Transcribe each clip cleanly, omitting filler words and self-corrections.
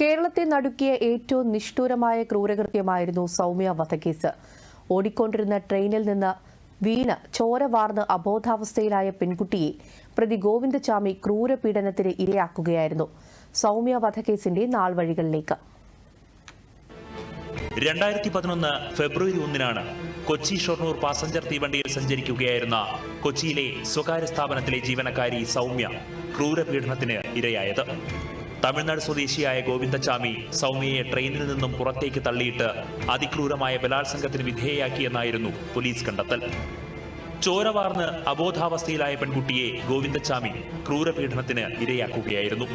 കേരളത്തെ നടുക്കിയ ഏറ്റവും നിഷ്ഠൂരമായ ക്രൂരകൃത്യമായിരുന്നു സൗമ്യ വധക്കേസ്. ഓടിക്കൊണ്ടിരുന്ന ട്രെയിനിൽ നിന്ന് വീണ് ചോര വാർന്ന് അബോധാവസ്ഥയിലായ പെൺകുട്ടിയെ പ്രതി ഗോവിന്ദചാമി ക്രൂരപീഡനത്തിന് ഇരയാക്കുകയായിരുന്നു. സൗമ്യ വധക്കേസിന്റെ നാൾവഴികളിലേക്ക്. 2011 ഫെബ്രുവരി 1 കൊച്ചി ഷൊർണൂർ പാസഞ്ചർ തീവണ്ടിയിൽ സഞ്ചരിക്കുകയായിരുന്ന കൊച്ചിയിലെ സ്വകാര്യ സ്ഥാപനത്തിലെ ജീവനക്കാരി സൗമ്യ ക്രൂരപീഡനത്തിന് ഇരയായത്. തമിഴ്നാട് സ്വദേശിയായ ഗോവിന്ദചാമി സൗമ്യയെ ട്രെയിനിൽ നിന്നും പുറത്തേക്ക് തള്ളിയിട്ട് അതിക്രൂരമായ ബലാത്സംഗത്തിന് വിധേയയാക്കിയെന്നായിരുന്നു പോലീസ് കണ്ടെത്തൽ. ചോരവാർന്ന് അബോധാവസ്ഥയിലായ പെൺകുട്ടിയെ ഗോവിന്ദചാമി ക്രൂരപീഡനത്തിന് ഇരയാക്കുകയായിരുന്നു.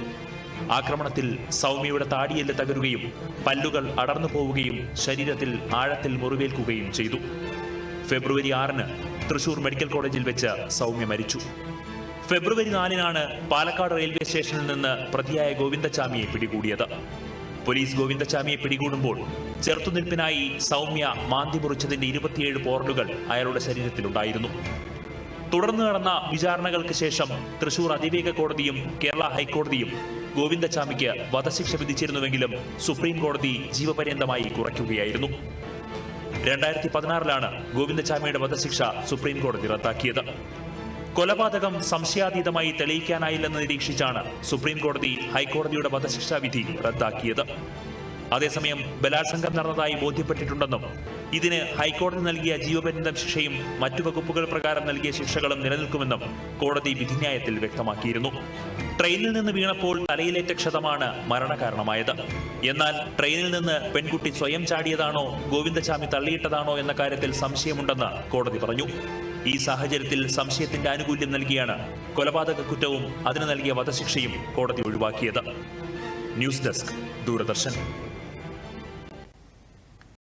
ആക്രമണത്തിൽ സൗമ്യയുടെ താടിയെല്ല് തകരുകയും പല്ലുകൾ അടർന്നു പോവുകയും ശരീരത്തിൽ ആഴത്തിൽ മുറിവേൽക്കുകയും ചെയ്തു. ഫെബ്രുവരി 6 തൃശൂർ മെഡിക്കൽ കോളേജിൽ വെച്ച് സൗമ്യ മരിച്ചു. ഫെബ്രുവരി 4 പാലക്കാട് റെയിൽവേ സ്റ്റേഷനിൽ നിന്ന് പ്രതിയായ ഗോവിന്ദചാമിയെ പിടികൂടിയത്. പോലീസ് ഗോവിന്ദചാമിയെ പിടികൂടുമ്പോൾ ചെറുത്തുനിൽപ്പിനായി സൗമ്യ മാന്തി മുറിച്ചതിന്റെ 27 പോറലുകൾ അയാളുടെ ശരീരത്തിലുണ്ടായിരുന്നു. തുടർന്ന് നടന്ന വിചാരണകൾക്ക് ശേഷം തൃശൂർ അതിവേഗ കോടതിയും കേരള ഹൈക്കോടതിയും ഗോവിന്ദചാമിക്ക് വധശിക്ഷ വിധിച്ചിരുന്നുവെങ്കിലും സുപ്രീം കോടതി ജീവപര്യന്തമായി കുറയ്ക്കുകയായിരുന്നു. 2016 ഗോവിന്ദചാമിയുടെ വധശിക്ഷ സുപ്രീം കോടതി റദ്ദാക്കിയത്. കൊലപാതകം സംശയാതീതമായി തെളിയിക്കാനായില്ലെന്ന് നിരീക്ഷിച്ചാണ് സുപ്രീം കോടതി ഹൈക്കോടതിയുടെ വധശിക്ഷാ വിധി റദ്ദാക്കിയത്. അതേസമയം ബലാത്സംഗം നടന്നതായി ബോധ്യപ്പെട്ടിട്ടുണ്ടെന്നും ഇതിന് ഹൈക്കോടതി നൽകിയ ജീവപര്യന്തം ശിക്ഷയും മറ്റു വകുപ്പുകൾ പ്രകാരം നൽകിയ ശിക്ഷകളും നിലനിൽക്കുമെന്നും കോടതി വിധിന്യായത്തിൽ വ്യക്തമാക്കിയിരുന്നു. ട്രെയിനിൽ നിന്ന് വീണപ്പോൾ തലയിലേറ്റ ക്ഷതമാണ് മരണകാരണമായത്. എന്നാൽ ട്രെയിനിൽ നിന്ന് പെൺകുട്ടി സ്വയം ചാടിയതാണോ ഗോവിന്ദചാമി തള്ളിയിട്ടതാണോ എന്ന കാര്യത്തിൽ സംശയമുണ്ടെന്ന് കോടതി പറഞ്ഞു. ഈ സാഹചര്യത്തിൽ സംശയത്തിന്റെ ആനുകൂല്യം നൽകിയാണ് കൊലപാതക കുറ്റവും അതിന് നൽകിയ വധശിക്ഷയും കോടതി ഒഴിവാക്കിയത്. News desk, Doordarshan.